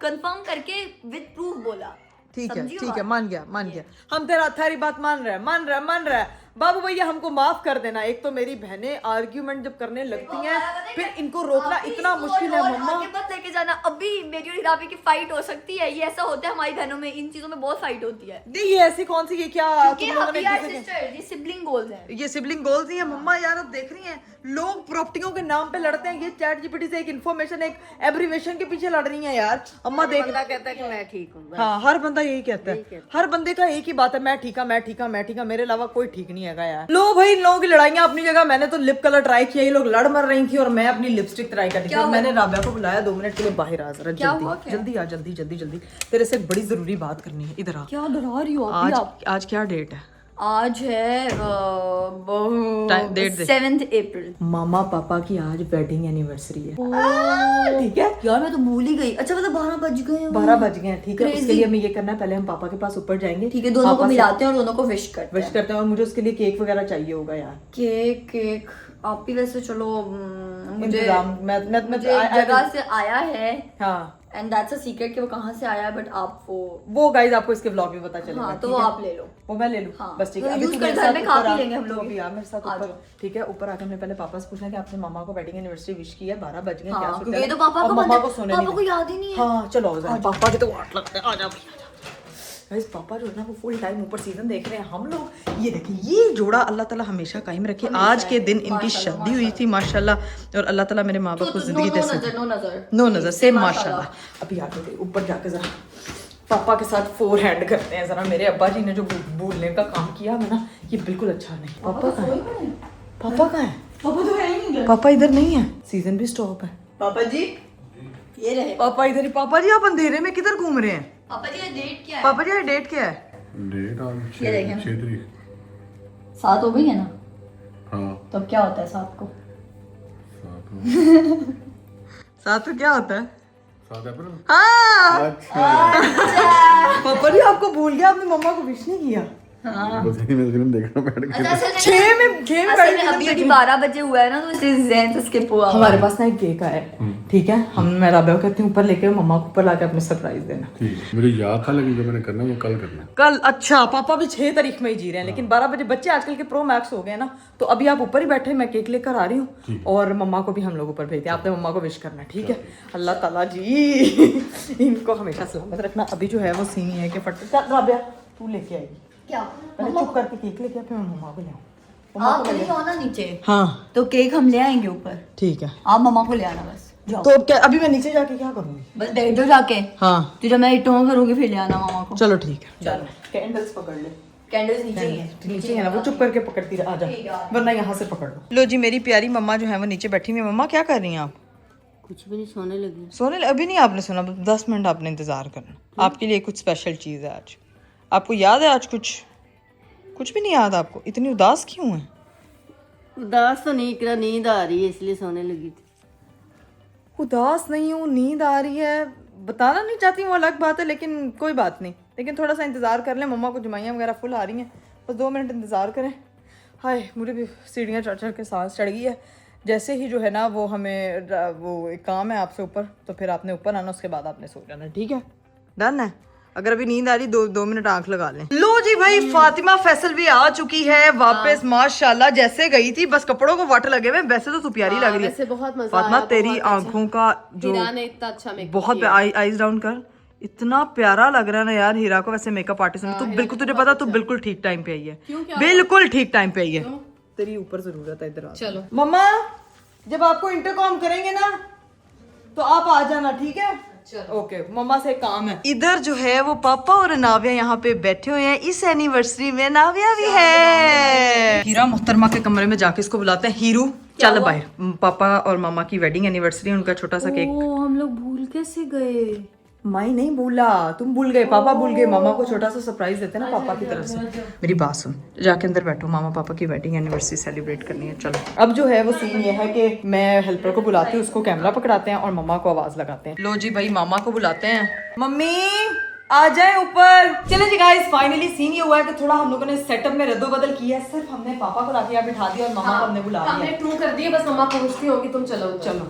कंफर्म करके विद प्रूफ बोला। ठीक है समझी हो ठीक है, बात? मान गया हम तेरा थारी बात मान रहे हैं। बाबू भैया हमको माफ कर देना। एक तो मेरी बहनें आर्ग्यूमेंट जब करने लगती हैं फिर इनको रोकना अभी इतना इसको मुश्किल है और मम्मा। आगे मत लेके जाना। अभी मेरी और हिरापी की फाइट हो सकती है, ये ऐसा होता है हमारी बहनों में, इन चीजों में बहुत फाइट होती है। नहीं ये ऐसी कौन सी, ये क्या क्योंकि तुम लोगों ने we are किसी के- sisters, ये सिबलिंग गोल्स हैं। ये सिबलिंग गोल्स ही है मम्मा। यार अब देख रही हैं लोग प्रॉपर्टियों के नाम पे लड़ते हैं, ये चैट जीपीटी से एक इन्फॉर्मेशन, एक एब्रीवेशन के पीछे लड़ रही हैं यार। अम्मा देख, कहता है कि मैं ठीक हूँ। हाँ हर बंदा यही कहता है, हर बंदे का एक ही बात है, मैं ठीक है, मेरे अलावा कोई ठीक नहीं है यार। लो भाई इन लोगों की लड़ाइयाँ अपनी जगह। मैंने तो लिप कलर ट्राई किया, ये लोग लड़ मर रही थी और मैं अपनी लिपस्टिक ट्राई कर रही थी। और मैंने राबिया को बुलाया 2 मिनट के लिए बाहर आ, जरा जल्दी आ, जल्दी तेरे से एक बड़ी जरूरी बात करनी है, इधर आ। क्या डरा रही हो आज क्या डेट है? आज है डेट दे। 7 अप्रैल। मामा पापा की आज वेडिंग एनिवर्सरी है। ठीक है यार मैं तो भूल ही गई। अच्छा मतलब 12 बज गए हैं। 12 बज गए हैं। ठीक है, Crazy। उसके लिए हमें ये करना है, पहले हम पापा के पास ऊपर जाएंगे। ठीक है, दोनों को मिलाते हैं और दोनों को विश करते विश करते हैं। और मुझे उसके लिए केक वगैरह चाहिए होगा यार। केक आप ही वैसे चलो, मुझे इंतजाम मैं मुझे एक जगह से आया है हाँ, एंड दैट्स अ सीक्रेट कि वो कहाँ से आया है, बट आप वो गाइस आपको इसके व्लॉग में पता चलेगा। हाँ, तो ठीक वो है? आप ले लो। वो मैं ले लूँ। हाँ, बस ठीक है, तो अभी use तू कर मेरे घर साथ में खा ऊपर पी आ। लेंगे हम तू लोग। अभी आ मेरे साथ आ ऊपर। जाओ। ठीक है, ऊपर आके हमने पहले पापा से पूछना कि आपने मामा को वेडिंग एनिवर्सरी विश की है, 12 बज गए, क्या हाँ, सोचा क्योंकि ये है? तो पापा और को मम्मा पता- को सोने पापा नहीं को देना। याद ही नहीं है। हाँ चलो आ जाओ, पापा की तो वाट लगता है। आ जाओ गाइस, पापा जो है ना वो फुल टाइम ऊपर सीजन देख रहे हैं। हम लोग ये देखिए, ये जोड़ा अल्लाह ताला हमेशा कायम रखे। आज के दिन इनकी शादी हुई थी माशाल्लाह, और अल्लाह ताला मेरे माँ बाप को जिंदगी दे सके। नो नजर से माशाल्लाह। अभी आगे गए ऊपर जाके जरा पापा के साथ 4 हैंड करते हैं जरा। मेरे अब्बा जी ने जो बोलने का काम किया है ना, ये बिल्कुल अच्छा नहीं। पापा कहाँ है? पापा कहाँ है? पापा तो है ही नहीं। पापा इधर नहीं है, सीजन भी स्टॉप है। पापा जी ये रहे पापा इधर ही। पापा जी आप अंधेरे में किधर घूम रहे हैं? पापा जी, ये डेट क्या है? पापा जी ये डेट क्या है? डेट आज ये देखें। 6 तारीख। 7 हो गई है ना, हाँ तो अब क्या होता है 7 को? 7 को क्या होता है? 7 अप्रैल। हाँ अच्छा पापा जी आपको भूल गया, आपने मम्मा को विश नहीं किया। बस नहीं, मैं फिल्म देख रहा हूँ बैठ के। अच्छा, असल में 6 में असल में अभी अभी 12 बजे हुआ है ना, तो इसलिए ज़हन से स्किप हुआ। हमारे पास ना एक केक आया है, ठीक है? हम मैं राबिया को कहती हूँ ऊपर लेके मम्मा को ऊपर लाके अपने सरप्राइज देना। ठीक है, मुझे याद था लेकिन जो मैंने करना है वो कल करना है। कल? अच्छा, पापा भी 6 तारीख में ही जी रहे हैं, लेकिन 12 बजे बच्चे आजकल के प्रो मैक्स हो गए ना, तो अभी आप ऊपर ही बैठे, मैं केक लेकर आ रही हूँ और मम्मा को भी हम लोग ऊपर भेजते हैं। आपने मम्मा को विश करना है, ठीक है? अल्लाह ताला जी इनको हमेशा सलामत रखना। अभी जो है वो सीन है कि फट राबिया तू लेके आएगी, क्या? पहले चुप करके केक लेके आ, फिर मैं मम्मा को ले आऊँ। आप चले जाओ ना नीचे, हाँ तो केक हम ले आएंगे ऊपर, ठीक है। आप मम्मा को ले आना बस। जाओ तो अब क्या, अभी मैं नीचे जाके क्या करूँगी? बस बैठ जाओ जाके, हाँ तो जब मैं इटों करूँगी फिर ले आना मामा को। चलो ठीक है, चलो कैंडल्स पकड़ ले। कैंडल्स नीचे ही है। नीचे है ना, वो चुप करके पकड़ती रह, आ जा, वरना यहाँ से पकड़ लो। लो जी, मेरी प्यारी मम्मा जो है वो नीचे बैठी हुई है। मम्मा क्या कर रही हैं आप? कुछ भी नहीं, सोने लगी। अभी नहीं आपने सुना, 10 मिनट आपने इंतजार करना। आपके लिए कुछ स्पेशल चीज़ है आज। आपको याद है आज? कुछ भी नहीं याद आपको? इतनी उदास क्यों है? उदास तो नहीं, इकरा नींद आ रही है इसलिए सोने लगी थी। उदास नहीं हूँ, नींद आ रही है, बताना नहीं चाहती हूँ, अलग बात है, लेकिन कोई बात नहीं। लेकिन थोड़ा सा इंतज़ार कर लें, मम्मा को जमाइयाँ वगैरह फुल आ रही हैं, बस 2 मिनट इंतज़ार करें। हाय, मुझे भी सीढ़ियाँ चढ़ चढ़ के सांस चढ़ गई है। जैसे ही जो है ना वो हमें वो एक काम है आपसे ऊपर, तो फिर आपने ऊपर आना, उसके बाद आपने सो जाना, ठीक है? डन है? अगर अभी नींद आ रही 2 मिनट आंख लगा लें। लो जी भाई, फातिमा फैसल भी आ चुकी है वापस माशाल्लाह। जैसे गई थी बस कपड़ों को वाटर लगे हुए, वैसे तो तू प्यारी लग रही है। वैसे बहुत मजा फातिमा आया, तेरी बहुत आंखों का जो हीरा ने इतना अच्छा मेकअप बहुत आईज डाउन कर, इतना प्यारा लग रहा है ना यार हीरा को। वैसे मेकअप आर्टिस्ट तू बिल्कुल, तुझे पता तू बिल्कुल ठीक टाइम पे आई है, बिल्कुल ठीक टाइम पे आई है। तेरी ऊपर जरूरत है, इधर चलो। मम्मा जब आपको इंटरकॉम करेंगे ना तो आप आ जाना, ठीक है? ओके, मम्मा से काम है। इधर जो है वो पापा और नाविया यहाँ पे बैठे हुए हैं। इस एनिवर्सरी में नाविया भी है। हीरा मोहतरमा के कमरे में जाके इसको बुलाते हैं। हीरू चल बाहर, पापा और मामा की वेडिंग एनिवर्सरी है, उनका छोटा सा केक। हम लोग भूल कैसे गए? माई नहीं भूला, तुम भूल गए, पापा भूल गए। मामा को छोटा सा सरप्राइज देते हैं ना पापा की तरफ से। मेरी बात सुन, जाके अंदर बैठो, मामा पापा की वेडिंग एनिवर्सरी सेलिब्रेट करनी है। चलो अब जो है वो सीन ये है कि मैं हेल्पर को बुलाती हूँ, उसको कैमरा पकड़ाते हैं और मम्मा को आवाज लगाते हैं। लो जी भाई, मामा को बुलाते हैं। मम्मी आ जाए ऊपर। चले जी गाइस, फाइनली सीन ये हुआ है कि थोड़ा हम लोगों ने सेटअप में रद्दोबदल किया है। सिर्फ हमने पापा को लाके यहाँ बिठा दिया और मामा को हमने बुला हमने लिया। टू कर दिए, बस मम्मा पहुंचती होगी, तुम चलो चलो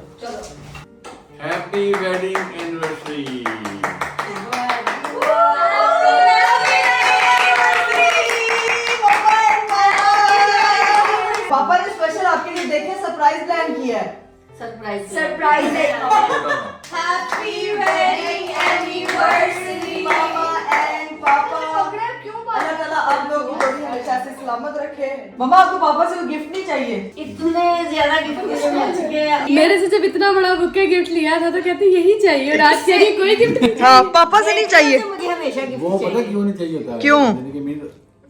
हैप्पी वेडिंग एनिवर्सरी। पापा ने स्पेशल आपके लिए देखे सरप्राइज प्लान किया है। Surprise happy wedding anniversary mama and पापा, अल्लाह ताला आप लोगों की जोड़ी हमेशा से सलामत रखे। मम्मा आपको पापा से कोई गिफ्ट नहीं चाहिए? इतने ज्यादा गिफ्ट मुझे मिल चुके हैं। मेरे से जब इतना बड़ा बुके गिफ्ट लिया था तो कहती यही चाहिए, और आज कह रही कोई गिफ्ट नहीं। हाँ, पापा से नहीं चाहिए। मुझे हमेशा गिफ्ट वो पता क्यों नहीं चाहिए होता? क्यों?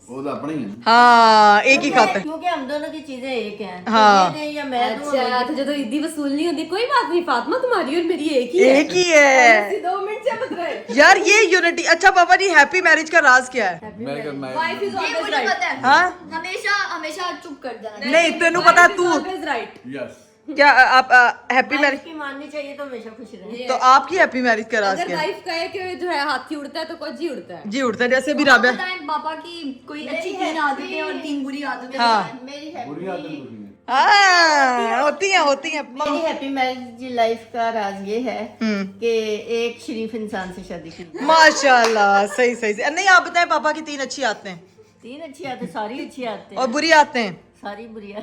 वो तो अपना ही है। हाँ, एक ही खाता है। क्योंकि हम दोनों की चीजें एक हैं। हाँ। ये दे या मैं दूं, अच्छा, तो जो तो ईदी वसूल नहीं होती, कोई बात नहीं फातिमा, तुम्हारी और मेरी एक ही है। एक ही है 2 मिनट से बत रहे। यार, ये यूनिटी। अच्छा पापा जी, हैप्पी मैरिज का राज क्या है? वाइफ इज ये ऑलवेज मुझे राइट। पता है। हाँ? हमेशा हमेशा चुप कर जाना। नहीं, तेनू पता, तू ऑलवेज राइट। यस। क्या आप हैप्पी मैरिज, की माननी चाहिए तो हमेशा खुश रहे। तो आपकी हैप्पी मैरिज का राज अगर क्या है? वाइफ कहे कि जो है हाथी उड़ता है तो कोजी उड़ता है। जी उड़ता है, जैसे भी राबिया। बताएं पापा की कोई अच्छी 3 आदतें और 3 बुरी आदतें। हाँ। मेरी है बुरी आदत बुरी है। हाँ, होती है। मेरी हैप्पी मैरिज लाइफ का राज ये है हम्म। कि एक शरीफ इंसान से शादी की। माशाल्लाह, सही सही से। नहीं, आप बताएं पापा की 3 अच्छी आदतें हैं 3 अच्छी आते, सारी अच्छी आते और बुरी आदतें। सारी बुरी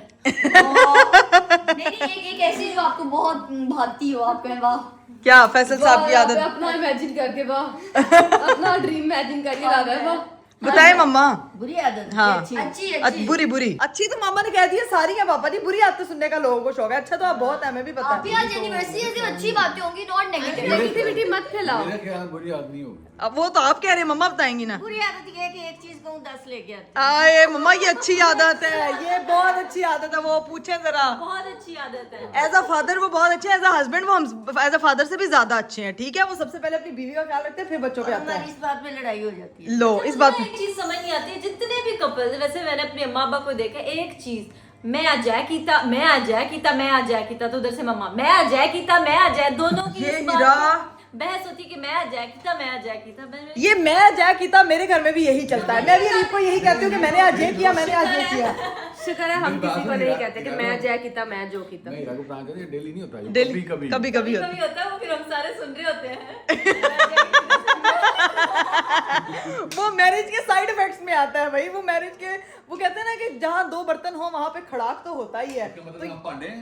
मेरी एक ऐसी जो आपको बहुत भाती हो, आप कहें वाह। क्या फैसल साहब की आदत? अपना इमेजिन करके वाह, अपना ड्रीम इमेजिन करके ला रहा है वाह। बताए मम्मा। बुरी आदत। हाँ। अच्छी अच्छी बुरी अच्छी तो मामा ने कह दिया सारी है पापा जी। बुरी आदतें सुनने का लोगों को शौक है। अच्छा तो आप बहुत है, हमें भी पता आप भी है। आज एनिवर्सरी है, सिर्फ अच्छी बातें होंगी, नॉट नेगेटिव। नेगेटिविटी मत फैलाओ। मेरे ख्याल में बुरी आदत नहीं होगी। अब वो तो आप कह रहे हैं, मम्मा बताएंगी ना। बुरी आदत ये है कि एक चीज कहूँ 10 लेके आते। आए मम्मा, ये अच्छी आदत है, ये बहुत अच्छी आदत है। वो पूछे जरा। बहुत अच्छी आदत है। एज अ फादर वो बहुत अच्छे हैं, एज अ हस्बैंड वो हम एज अ फादर से भी ज्यादा अच्छे हैं। ठीक है, वो सबसे पहले अपनी बीवी का ख्याल रखते हैं, फिर बच्चों पे आते हमारी हैं। इस बात पे लड़ाई हो जाती है। लो इस बात एक चीज समझ नहीं आती है, जितने भी कपल, वैसे मैंने अपने अम्मा अब्बा को देखा, एक चीज, मैं आ जाए कीता, मैं आ जाए कीता, मैं आ जाए कीता, तो उधर से मम्मा मैं आ जाए कीता, मैं आ जाए, दोनों की ये इस बात हीरा। पे बहस होती कि मैं आ जाए कीता, मैं आ जाए कीता। ये मैं जय कीता मेरे घर में भी यही चलता है। मैं भी रीप को यही कहती हूँ कि मैंने आज ये किया, मैंने आज ये किया। शुक्र है हम किसी को नहीं कहते कि मैं जय कीता, मैं जो कीता। नहीं, राघव प्राण कहते हैं, डेली नहीं होता है, डेली कभी कभी कभी होता है। होता है, वो फिर हम सारे सुन रहे होते हैं। वो मैरिज के साइड इफेक्ट्स में आता है भाई। वो मैरिज के, वो कहते हैं ना कि जहाँ 2 बर्तन हो वहां पे खड़ाक तो होता ही है। मतलब हम पांडे हैं।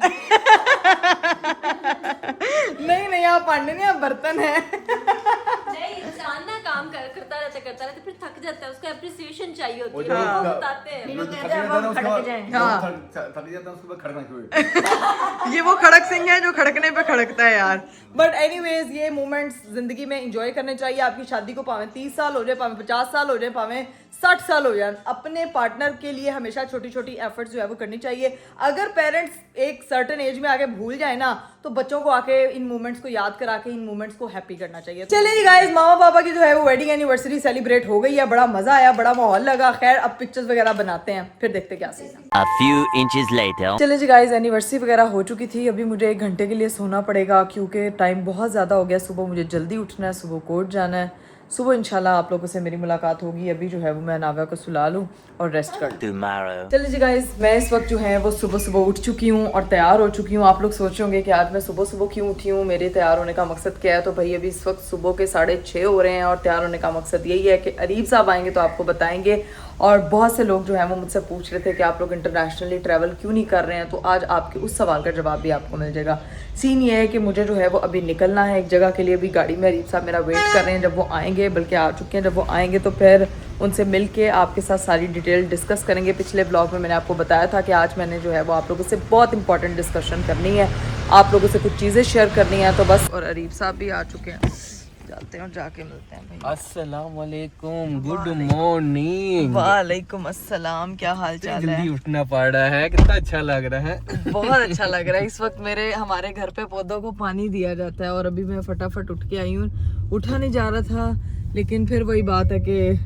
नहीं आप पांडे नहीं, आप बर्तन है। नहीं, इंसान ना काम करता रहता फिर थक जाता है, उसको एप्रिसिएशन चाहिए होती है, हाँ। वो बताते हैं। फिर वो कहते हैं अब हम खड़क जाएं। थक जाता है उसके बाद खड़कना शुरू होता है। ये वो खड़क सिंह है जो खड़कने पे खड़कता है यार। बट एनीवेज, ये मोमेंट्स जिंदगी में एंजॉय करने चाहिए। आपकी शादी को पावे 30 साल हो जाए, पावे 50 साल हो जाए, पावे 60 साल हो जाए, अपने पार्टनर के लिए हमेशा छोटी छोटी एफर्ट्स जो है वो करनी चाहिए। अगर पेरेंट्स एक सर्टेन एज में आके भूल जाए ना, तो बच्चों को आके इन मोमेंट्स को याद करा के इन मोमेंट्स को हैप्पी करना चाहिए। चलिए जी गाइस, मामा पापा की जो है वो वेडिंग एनिवर्सरी सेलिब्रेट हो गई है। बड़ा मजा आया, बड़ा माहौल लगा। खैर अब पिक्चर्स वगैरह बनाते हैं, फिर देखते क्या सीन है। A few inches later. चलिए जी गाइस, एनिवर्सरी वगैरह हो चुकी थी। अभी मुझे 1 घंटे के लिए सोना पड़ेगा क्योंकि टाइम बहुत ज़्यादा हो गया। सुबह मुझे जल्दी उठना है, सुबह कोर्ट जाना है। सुबह इंशाल्लाह आप लोगों से मेरी मुलाकात होगी। अभी जो है वो मैं नाव्या को सुला लूँ और रेस्ट कर लूँ। Tomorrow. चलिए जी गाइस, मैं इस वक्त जो है वो सुबह सुबह उठ चुकी हूँ और तैयार हो चुकी हूँ। आप लोग सोच होंगे कि आज मैं सुबह सुबह क्यों उठी हूँ, मेरे तैयार होने का मकसद क्या है। तो भाई अभी इस वक्त सुबह के 6:30 हो रहे हैं और तैयार होने का मकसद यही है कि अरीब साहब आएंगे तो आपको बताएंगे। और बहुत से लोग जो हैं वो मुझसे पूछ रहे थे कि आप लोग इंटरनेशनली ट्रैवल क्यों नहीं कर रहे हैं, तो आज आपके उस सवाल का जवाब भी आपको मिल जाएगा। सीन ये है कि मुझे जो है वो अभी निकलना है एक जगह के लिए। अभी गाड़ी में अरीब साहब मेरा वेट कर रहे हैं, जब वो आएंगे, बल्कि आ चुके हैं, जब वो आएंगे तो फिर उनसे मिल के आपके साथ सारी डिटेल डिस्कस करेंगे। पिछले ब्लॉग में मैंने आपको बताया था कि आज मैंने जो है वो आप लोगों से बहुत इंपॉर्टेंट डिस्कशन करनी है, आप लोगों से कुछ चीज़ें शेयर करनी है। तो बस, और अरीब साहब भी आ चुके हैं, चलते हैं और जाके मिलते हैं भाई। अस्सलाम वालेकुम, गुड मॉर्निंग। वालेकुम अस्सलाम, क्या हाल चाल है? जल्दी उठना पड़ रहा है, कितना अच्छा लग रहा है। बहुत अच्छा लग रहा है। इस वक्त हमारे घर पे पौधों को पानी दिया जाता है और अभी मैं फटाफट उठ के आई हूँ। उठा नहीं जा रहा था, लेकिन फिर वही बात है कि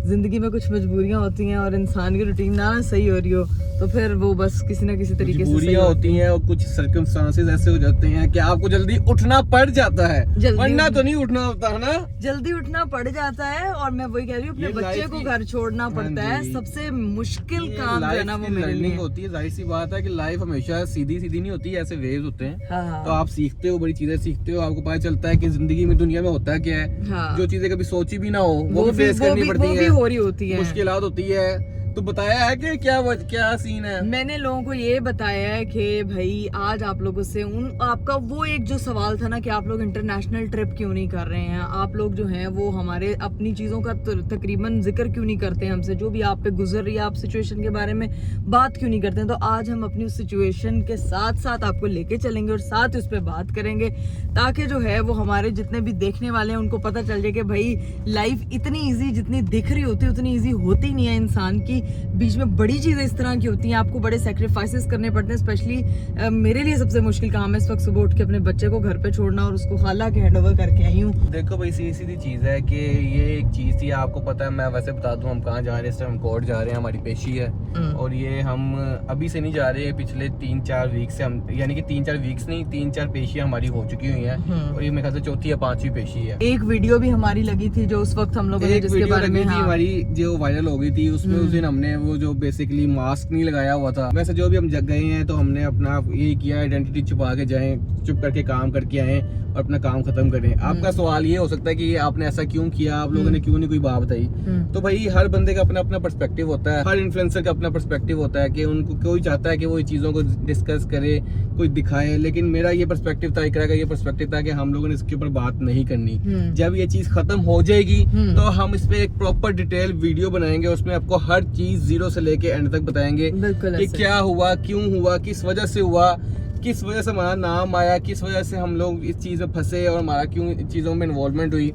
जिंदगी में कुछ मजबूरियां होती हैं और इंसान की रूटीन ना सही हो रही हो तो फिर वो बस किसी ना किसी तरीके से मजबूरियां होती हैं और कुछ सर्कमस्टांसेस ऐसे हो जाते हैं कि आपको जल्दी उठना पड़ जाता है, वरना तो नहीं उठना होता है ना। जल्दी उठना पड़ जाता है और मैं वही कह रही हूँ, अपने बच्चे को घर छोड़ना पड़ता है। सबसे मुश्किल काम जो है ना वो मेरे लिए होती है। जाहिर सी बात है कि लाइफ हमेशा सीधी सीधी नहीं होती, ऐसे वेव्स होते हैं। हाँ। तो आप सीखते हो, बड़ी चीजें सीखते हो, आपको पता चलता है कि जिंदगी में, दुनिया में होता क्या है। हाँ। जो चीजें कभी सोची भी ना हो वो भी फेस करनी पड़ती है, हो रही होती है, मुश्किलात होती है। तो बताया है कि क्या सीन है। मैंने लोगों को ये बताया है कि भाई आज आप लोगों से आपका वो एक जो सवाल था ना कि आप लोग इंटरनेशनल ट्रिप क्यों नहीं कर रहे हैं, आप लोग जो हैं वो हमारे अपनी चीज़ों का तकरीबन जिक्र क्यों नहीं करते हैं हमसे, जो भी आप पे गुजर रही है आप सिचुएशन के बारे में बात क्यों नहीं करते हैं। तो आज हम अपनी उस सिचुएशन के साथ साथ आपको लेके चलेंगे और साथ उस पर बात करेंगे, ताकि जो है वो हमारे जितने भी देखने वाले हैं उनको पता चल जाए कि भाई लाइफ इतनी ईजी जितनी दिख रही होती है उतनी ईजी होती नहीं है। इंसान की बीच में बड़ी चीजें इस तरह की होती हैं, आपको बड़े सैक्रिफाइसेस करने पड़ते हैं। स्पेशली मेरे लिए सबसे मुश्किल काम है इस वक्त सुबह उठ के अपने बच्चे को घर पे छोड़ना और उसको खाला के हैंड ओवर करके आई हूँ। देखो भाई, सीधी चीज है कि ये एक चीज थी, आपको पता है। मैं वैसे बता दूं हम कहाँ जा रहे हैं। इस टाइम हम कोर्ट जा रहे हैं, हमारी पेशी है और ये हम अभी से नहीं जा रहे हैं, पिछले 3-4 वीक से हम, यानी कि 3-4 वीक्स नहीं, 3-4 पेशियां हमारी हो चुकी हुई हैं और ये मेरे ख्याल से 4थी या 5वीं पेशी है। एक वीडियो भी हमारी लगी थी जो उस वक्त हम लोगों ने जिसके बारे में हमारी जो वायरल हो गई थी, उसमें उस दिन हमने वो जो बेसिकली मास्क नहीं लगाया हुआ था। वैसे जो भी हम जग गए हैं तो हमने अपना ये किया, आइडेंटिटी छुपा के जाएं, चुप करके काम करके आए और अपना काम खत्म करें। आपका सवाल ये हो सकता है कि आपने ऐसा क्यों किया, आप लोगों ने क्यों नहीं कोई बात बताई। तो भाई हर बंदे का अपना अपना पर्सपेक्टिव होता है, हर इन्फ्लुएंसर का अपना पर्सपेक्टिव होता है कि उनको कोई चाहता है कि वो ये चीजों को डिस्कस करे, कोई दिखाए। लेकिन मेरा ये पर्सपेक्टिव था, इकरा का ये पर्सपेक्टिव था कि हम लोगों ने इसके ऊपर बात नहीं करनी। जब ये चीज खत्म हो जाएगी तो हम इस पे एक प्रॉपर डिटेल वीडियो बनाएंगे, उसमें आपको हर चीज जीरो से लेके एंड तक बताएंगे कि क्या हुआ, क्यों हुआ, किस वजह से हुआ, किस वजह से हमारा नाम आया, किस वजह से हम लोग इस चीज में फंसे और हमारा क्यों इन चीजों में इन्वॉल्वमेंट हुई।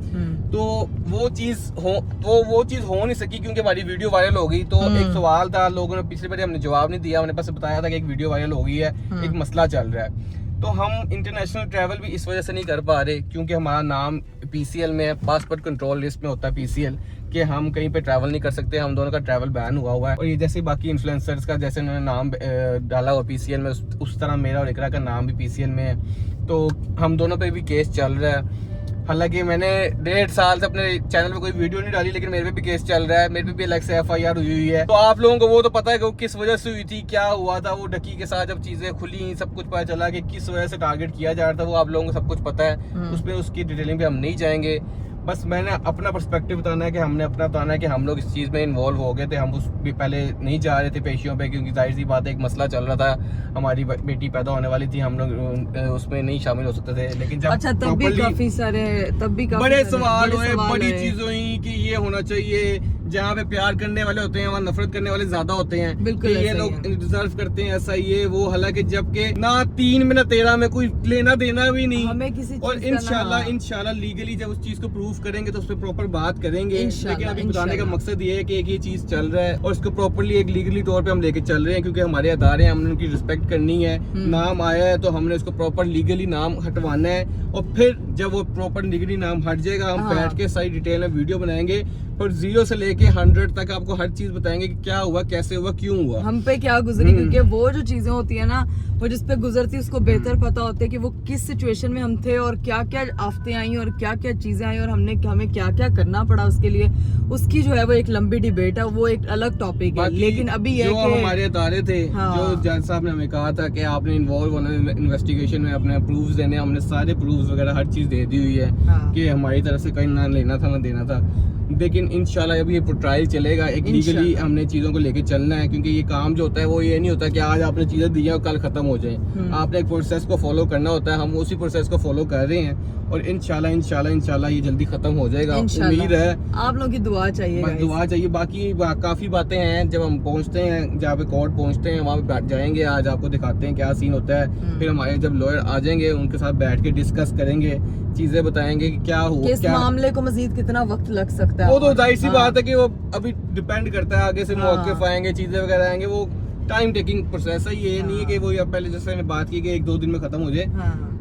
तो वो चीज हो नहीं सकी क्योंकि हमारी वीडियो वायरल हो गई। तो एक सवाल था, लोगों ने पिछले बार हमने जवाब नहीं दिया, हमने बस बताया था कि एक वीडियो वायरल हो गई है, एक मसला चल रहा है। तो हम इंटरनेशनल ट्रैवल भी इस वजह से नहीं कर पा रहे क्योंकि हमारा नाम PCL में है, पासपोर्ट कंट्रोल लिस्ट में होता है PCL, कि हम कहीं पे ट्रैवल नहीं कर सकते, हम दोनों का ट्रैवल बैन हुआ है। और ये जैसे बाकी इन्फ्लुएंसर्स का जैसे उन्होंने नाम डाला हुआ PCL में, उस तरह मेरा और इकरा का नाम भी PCL में है। तो हम दोनों पे भी केस चल रहा है। हालांकि मैंने 1.5 साल से अपने चैनल पे कोई वीडियो नहीं डाली, लेकिन मेरे पे भी केस चल रहा है, मेरे पे भी अलग से FIR हुई है। तो आप लोगों को वो तो पता है कि वो किस वजह से हुई थी, क्या हुआ था। वो डकी के साथ जब चीजें खुली, सब कुछ पता चला कि किस वजह से टारगेट किया जा रहा था, वो आप लोगों को सब कुछ पता है। उसमें उसकी डिटेलिंग पे हम नहीं जाएंगे। बस मैंने अपना पर्सपेक्टिव बताना है कि हमने अपना बताना है कि हम लोग इस चीज़ में इन्वॉल्व हो गए थे। हम उस भी पहले नहीं जा रहे थे पेशियों पे क्योंकि जाहिर सी बात है एक मसला चल रहा था, हमारी बेटी पैदा होने वाली थी, हम लोग उसमें नहीं शामिल हो सकते थे। लेकिन जब अच्छा तब भी काफी बड़े सवाल हुए, बड़ी चीज हुई कि ये होना चाहिए, जहाँ पे प्यार करने वाले होते हैं वहाँ नफरत करने वाले ज्यादा होते हैं। बिल्कुल ये लोग डिजर्व करते हैं ऐसा ये वो, हालांकि जबकि ना 3 में ना 13 में कोई लेना देना भी नहीं। हमें किसी और इंशाल्लाह लीगली जब उस चीज को प्रूव करेंगे तो उस पर प्रॉपर बात करेंगे। लेकिन अभी बताने का मकसद ये है कि एक ये चीज चल रहा है और इसको प्रॉपरली एक लीगली तौर पे हम लेके चल रहे हैं क्योंकि हमारे अदारे हैं, हमने उनकी रिस्पेक्ट करनी है। नाम आया है तो हमने उसको प्रॉपर लीगली नाम हटवाना है और फिर जब वो प्रॉपर लीगली नाम हट जाएगा हम बैठ के सारी डिटेल में वीडियो बनाएंगे और 0 से लेके लेके 100 तक आपको हर चीज बताएंगे कि क्या हुआ, कैसे हुआ, क्यों हुआ। हम पे क्या गुजरी, क्योंकि वो जो चीजें होती है ना, वो जिस पे गुजरती है उसको बेहतर पता होता है कि वो किस सिचुएशन में हम थे और क्या क्या आफतें आई और क्या क्या चीजें आई और हमें क्या क्या करना पड़ा उसके लिए। उसकी जो है वो एक लंबी डिबेट है, वो एक अलग टॉपिक है। लेकिन अभी ये जो हमारे अदारे थे, हाँ। जो जज साहब ने हमें कहा था कि आपने इन्वॉल्व होना इन्वेस्टिगेशन में, अपने प्रूफ्स देने, हमने सारे प्रूफ्स वगैरह हर चीज दे दी हुई है हाँ। कि हमारी तरफ से कहीं ना लेना था ना देना था। लेकिन इंशाल्लाह अभी ये ट्रायल चलेगा, एक लीगली हमने चीज़ों को लेके चलना है, क्योंकि ये काम जो होता है वो ये नहीं होता कि आज आपने चीज़ें दी हैं और कल ख़त्म हो जाए। आपने एक प्रोसेस को फॉलो करना होता है, हम उसी प्रोसेस को फॉलो कर रहे हैं और इंशाल्लाह ये जल्दी ख़त्म हो जाएगा। उम्मीद है, आप लोगों की दुआ चाहिए, बस दुआ चाहिए। बाकी काफ़ी बातें हैं, जब हम पहुंचते हैं जहाँ पे कोर्ट पहुंचते हैं वहाँ पे बैठ जाएंगे, आज आपको दिखाते हैं क्या सीन होता है। फिर हमारे जब लॉयर आ जाएंगे उनके साथ बैठ के डिस्कस करेंगे, चीजें बताएंगे कि क्या हुआ, किस मामले को मजीद कितना वक्त लग सकता है। वो तो जाहिर सी बात है कि वो अभी डिपेंड करता है, आगे से मौक़िफ़ आएंगे, चीजें वगैरह आएंगे, वो टाइम टेकिंग प्रोसेस है। ये नहीं है कि वो पहले जैसे मैंने बात की कि 1-2 दिन में खत्म हो जाए।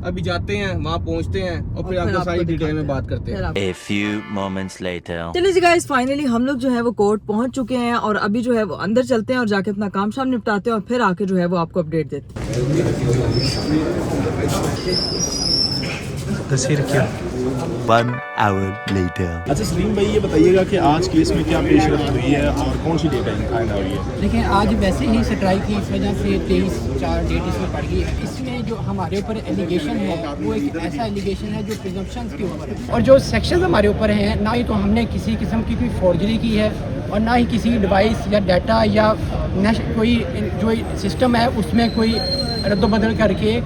अभी जाते हैं वहाँ पहुँचते हैं और फिर आपको सारी डिटेल में बात करते हैं। A few moments later. चलिए जी गाइस, फाइनली हम लोग जो है वो कोर्ट पहुंच चुके हैं और अभी जो है वो अंदर चलते हैं और जाके अपना काम शाम निपटाते हैं और फिर आके जो है वो आपको अपडेट देते हैं। तस्वीर क्या? 1 hour later. अच्छा सलीम भाई ये बताइएगा कि आज केस में क्या पेशरफ्त हुई है और कौन सी डेट फाइंड हुई है? देखिए, आज वैसे ही स्ट्राइक की इस वजह से 23/4 डेट इसमें पड़ गई है। इसमें जो हमारे ऊपर एलिगेशन है वो एक ऐसा एलिगेशन है जो प्रिजम्पशंस के ऊपर है और जो सेक्शंस हमारे ऊपर हैं, ना ही तो हमने किसी किस्म की कोई फॉर्जरी की है और ना ही किसी डिवाइस या डाटा या कोई जो सिस्टम है उसमें कोई रद्दबदल करके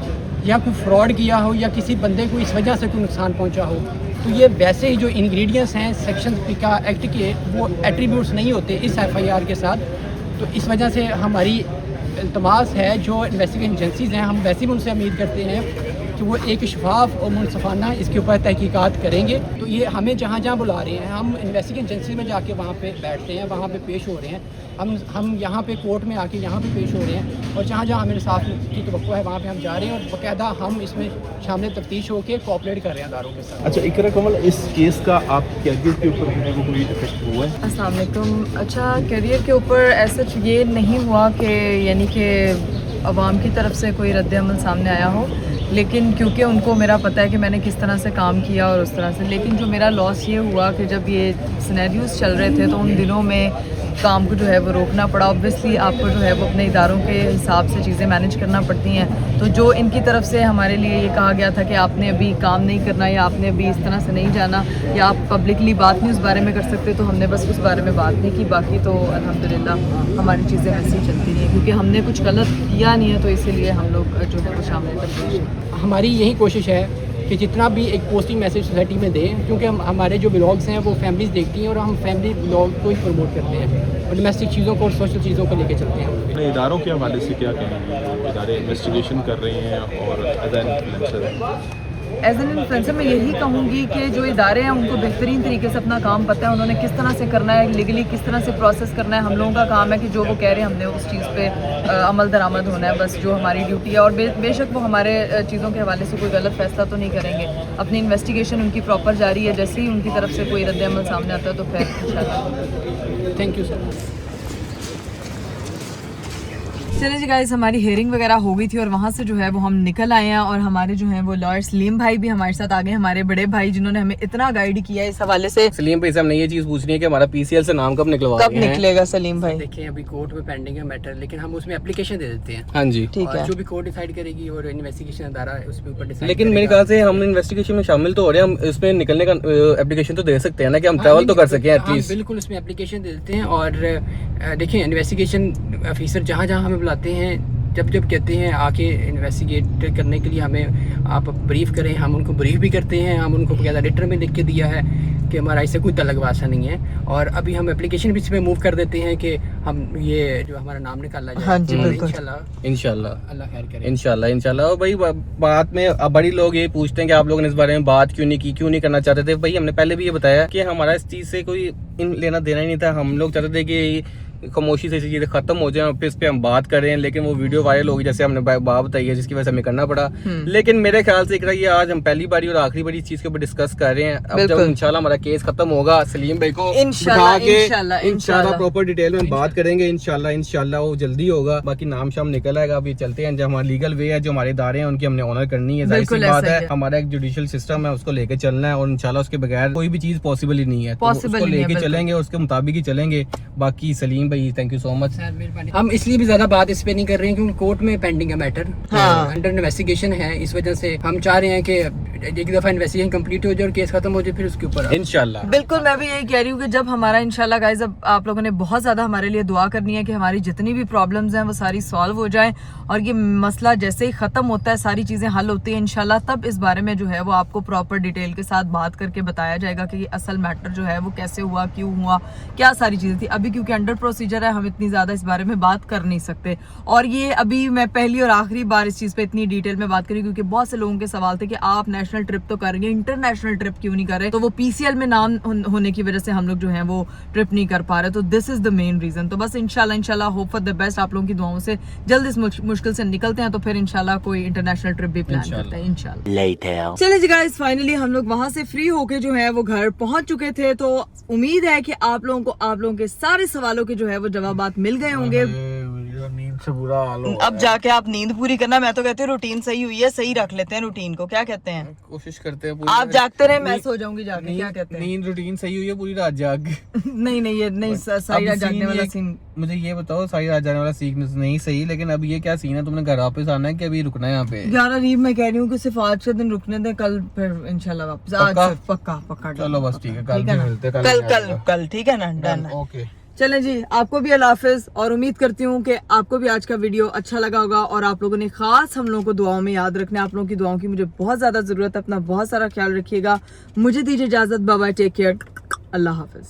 या कोई फ्रॉड किया हो या किसी बंदे को इस वजह से कोई नुकसान पहुंचा हो। तो ये वैसे ही जो इंग्रेडिएंट्स हैं सेक्शन पिका एक्ट के, वो एट्रीब्यूट्स नहीं होते इस एफआईआर के साथ। तो इस वजह से हमारी इल्तमास है, जो इन्वेस्टिगेशन एजेंसीज़ हैं, हम वैसे भी उनसे उम्मीद करते हैं कि वो एक शफाफ और मुनसफाना इसके ऊपर तहकीकात करेंगे। तो ये हमें जहाँ जहाँ बुला रहे हैं, हम इन्वेस्टिगेशन एजेंसी में जाके वहाँ पे बैठते हैं, वहाँ पे पेश हो रहे हैं। हम यहाँ पे कोर्ट में आके यहाँ पे पेश हो रहे हैं और जहाँ जहाँ हमें इंसाफ की तवक्को है वहाँ पे हम जा रहे हैं और बाकायदा हम इसमें शामिल तफ्तीश होकर कोऑपरेट कर रहे हैं अदारों के साथ। अच्छा इकरा कमल, इस केस का आप कैरियर के ऊपर कोई इफेक्ट हुआ है? अस्सलाम वालेकुम। अच्छा, करियर के ऊपर ऐसा ये नहीं हुआ कि यानी कि अवाम की तरफ से कोई रद्द-ए-अमल सामने आया हो, लेकिन क्योंकि उनको मेरा पता है कि मैंने किस तरह से काम किया और उस तरह से, लेकिन जो मेरा लॉस ये हुआ कि जब ये सिनेरियोज चल रहे थे तो उन दिनों में काम को जो है वो रोकना पड़ा। ऑब्वियसली आपको जो है वो अपने इदारों के हिसाब से चीज़ें मैनेज करना पड़ती हैं। तो जो इनकी तरफ से हमारे लिए ये कहा गया था कि आपने अभी काम नहीं करना या आपने अभी इस तरह से नहीं जाना या आप पब्लिकली बात नहीं उस बारे में कर सकते, तो हमने बस उस बारे में बात नहीं की। बाकी तो अल्हम्दुलिल्लाह हमारी चीज़ें ऐसी ही चलती रही हैं, क्योंकि हमने कुछ गलत किया नहीं है, तो इसीलिए हम लोग जो है वो शामिल करते हैं। हमारी यही कोशिश है कि जितना भी एक पॉजिटिव मैसेज सोसाइटी में दें, क्योंकि हमारे जो ब्लॉग्स हैं वो फैमिलीज देखती हैं और हम फैमिली ब्लॉग को ही प्रमोट करते हैं और डोमेस्टिक चीज़ों को और सोशल चीज़ों को लेके चलते हैं। अपने इदारों के हवाले से क्या कहेंगे? इदारे इन्वेस्टिगेशन कर रहे हैं और एज एन इन्फ्लुएंसर मैं यही कहूँगी कि जो इदारे हैं उनको बेहतरीन तरीके से अपना काम पता है, उन्होंने किस तरह से करना है, लीगली किस तरह से प्रोसेस करना है। हम लोगों का काम है कि जो वो कह रहे हैं हमने उस चीज़ पे अमल दरामद होना है, बस जो हमारी ड्यूटी है। और बेशक वो हमारे चीज़ों के हवाले से कोई गलत फैसला तो नहीं करेंगे। अपनी इन्वेस्टिगेशन उनकी प्रॉपर जारी है, जैसे ही उनकी तरफ से कोई रद्द-ए-अमल सामने आता है तो फिर इंशाल्लाह। Thank you sir. चलिए जी गाइस, हमारी हेयरिंग वगैरह हो गई थी और वहाँ से जो है वो हम निकल आए हैं और हमारे जो है वो लॉयर सलीम भाई भी हमारे साथ आ गए, हमारे बड़े भाई जिन्होंने हमें इतना गाइड किया है इस हवाले से। सलीम भाई से हमने ये चीज पूछनी है कि हमारा पीसीएल से नाम कब निकलेगा सलीम भाई? देखिए, अभी कोर्ट में पेंडिंग है मैटर, लेकिन हम उसमें एप्लीकेशन दे देते हैं। हाँ जी, ठीक है। जो भी कोर्ट डिसाइड करेगी और इन्वेस्टिगेशन अदारा उसके ऊपर डिसाइड। लेकिन मेरे ख्याल से हम इन्वेस्टिगेशन में शामिल तो हो रहे हैं, हम इसमें निकलने का एप्लीकेशन तो दे सकते हैं ना, कि हम ट्रैवल तो कर सकें एटलीस्ट। बिल्कुल, उसमें एप्लीकेशन दे देते हैं। और देखिए, इन्वेस्टिगेशन ऑफिसर जहाँ जहाँ हमें बुलाते हैं, जब कहते हैं आके इन्वेस्टिगेट करने के लिए हमें आप ब्रीफ करें, हम उनको ब्रीफ भी करते हैं। हम उनको बकायदा लेटर में लिख के दिया है कि हमारा इससे कोई तल्लुक वासा नहीं है, और अभी हम एप्लीकेशन भी इसमें मूव कर देते हैं कि हम ये जो हमारा नाम निकाला जाए। हाँ जी, बिल्कुल। इंशाल्लाह अल्लाह खैर करे। इंशाल्लाह। और भाई बात में अब बड़ी लोग ये पूछते हैं कि आप लोगों ने इस बारे में बात क्यों नहीं की, क्यों नहीं करना चाहते थे। भाई हमने पहले भी ये बताया कि हमारा इस चीज़ से कोई लेना देना ही नहीं था। हम लोग चाहते थे कि खामोशी से ये चीजें खत्म हो जाए और फिर इस पे हम बात करें, लेकिन वो वीडियो वायरल होगी जैसे हमने बात बताई है, जिसकी वजह से हमें करना पड़ा। लेकिन मेरे ख्याल से ये आज हम पहली बारी और आखिरी बारी इस चीज के ऊपर डिस्कस कर रहे हैं। अब जब इंशाल्लाह हमारा केस खत्म होगा, सलीम भाई को इंशाल्लाह प्रॉपर डिटेल में बात करेंगे। इंशाल्लाह वो जल्दी होगा। बाकी नाम शाम निकल आएगा। अभी चलते हैं, जो हमारा लीगल वे है, जो हमारे इदारे हैं उनकी हमने ऑनर करनी है, जाहिर सी बात है। हमारा एक जुडिशियल सिस्टम है, उसको लेके चलना है और इंशाल्लाह उसके बगैर कोई भी चीज पॉसिबल ही नहीं है। तो उसको लेके चलेंगे, उसके मुताबिक ही चलेंगे। बाकी सलीम भाई थैंक यू सो मच। हम इसलिए भी ज्यादा बात इस पे नहीं कर रहे हैं क्योंकि कोर्ट में पेंडिंग है मैटर, अंडर इन्वेस्टिगेशन है। इस वजह से हम चाह रहे हैं कि एक दफा इन्वेस्टिगेशन कंप्लीट हो जाए और केस खत्म हो जाए, फिर उसके ऊपर इंशाल्लाह। बिल्कुल, मैं भी यही कह रही हूँ कि जब हमारा इंशाल्लाह गाइस, अब आप लोगों ने बहुत ज्यादा हमारे लिए दुआ करनी है कि हमारी जितनी भी प्रॉब्लम्स हैं वो सारी सॉल्व हो जाएं और ये मसला जैसे ही खत्म होता है, सारी चीजें हल होती हैं इंशाल्लाह, तब इस बारे में जो है वो आपको प्रॉपर डिटेल के साथ बात करके बताया जाएगा कि असल मैटर जो है वो कैसे हुआ, क्यों हुआ, क्या सारी चीजें थी। अभी क्योंकि अंडर प्रोसीजर है, हम इतनी ज्यादा इस बारे में बात कर नहीं सकते। और ये अभी मैं पहली और आखिरी बार इस चीज पे इतनी डिटेल में बात करी क्योंकि बहुत से लोगों के सवाल थे कि आप नेशनल ट्रिप तो कर रही हैं, इंटरनेशनल ट्रिप क्यों नहीं कर रहे। तो वो PCL में नाम होने की वजह से हम लोग जो है वो ट्रिप नहीं कर पा रहे। तो this is the main reason. तो बस इंशाल्लाह होप फॉर द बेस्ट। आप लोगों की दुआओं से जल्द इस मुश्किल से निकलते हैं, तो फिर इंशाल्लाह कोई इंटरनेशनल ट्रिप भी प्लान करते हैं इंशाल्लाह। Later. चलिए जी गाइस, फाइनली हम लोग वहां से फ्री होके जो है वो घर पहुंच चुके थे। तो उम्मीद है कि आप लोगों के सारे सवालों के जो है वो जवाब मिल गए होंगे। नींद से बुरा हाल हो। अब जाके आप नींद पूरी करना। मैं तो कहती हूँ रूटीन सही हुई है, सही रख लेते हैं रूटीन को, क्या कहते हैं? कोशिश करते हैं आप जागते रहे, मैं सो जाऊंगी जाके, क्या कहते हैं? नींद रूटीन सही हुई है, पूरी रात जाग। नहीं ये नहीं, सारी रात जागने वाला सीन। मुझे ये बताओ, सारी रात जाने वाला सीन नहीं सही, लेकिन अब ये क्या सीन है? तुमने घर वापस आना है कि अभी रुकना है यहाँ पे? 11 रीब मैं कह रही हूँ कि सिर्फ आज के दिन रुकने दें, कल फिर इंशाल्लाह वापस। आज पक्का चलो बस ठीक है, कल मिलते हैं। कल ठीक है ना, डन। ओके चलें जी, आपको भी अल्लाह हाफिज। और उम्मीद करती हूँ कि आपको भी आज का वीडियो अच्छा लगा होगा और आप लोगों ने खास हम लोगों को दुआओं में याद रखना है। आप लोगों की दुआओं की मुझे बहुत ज्यादा जरूरत है। अपना बहुत सारा ख्याल रखिएगा। मुझे दीजिए इजाजत। बाय बाय, टेक केयर, अल्लाह हाफिज।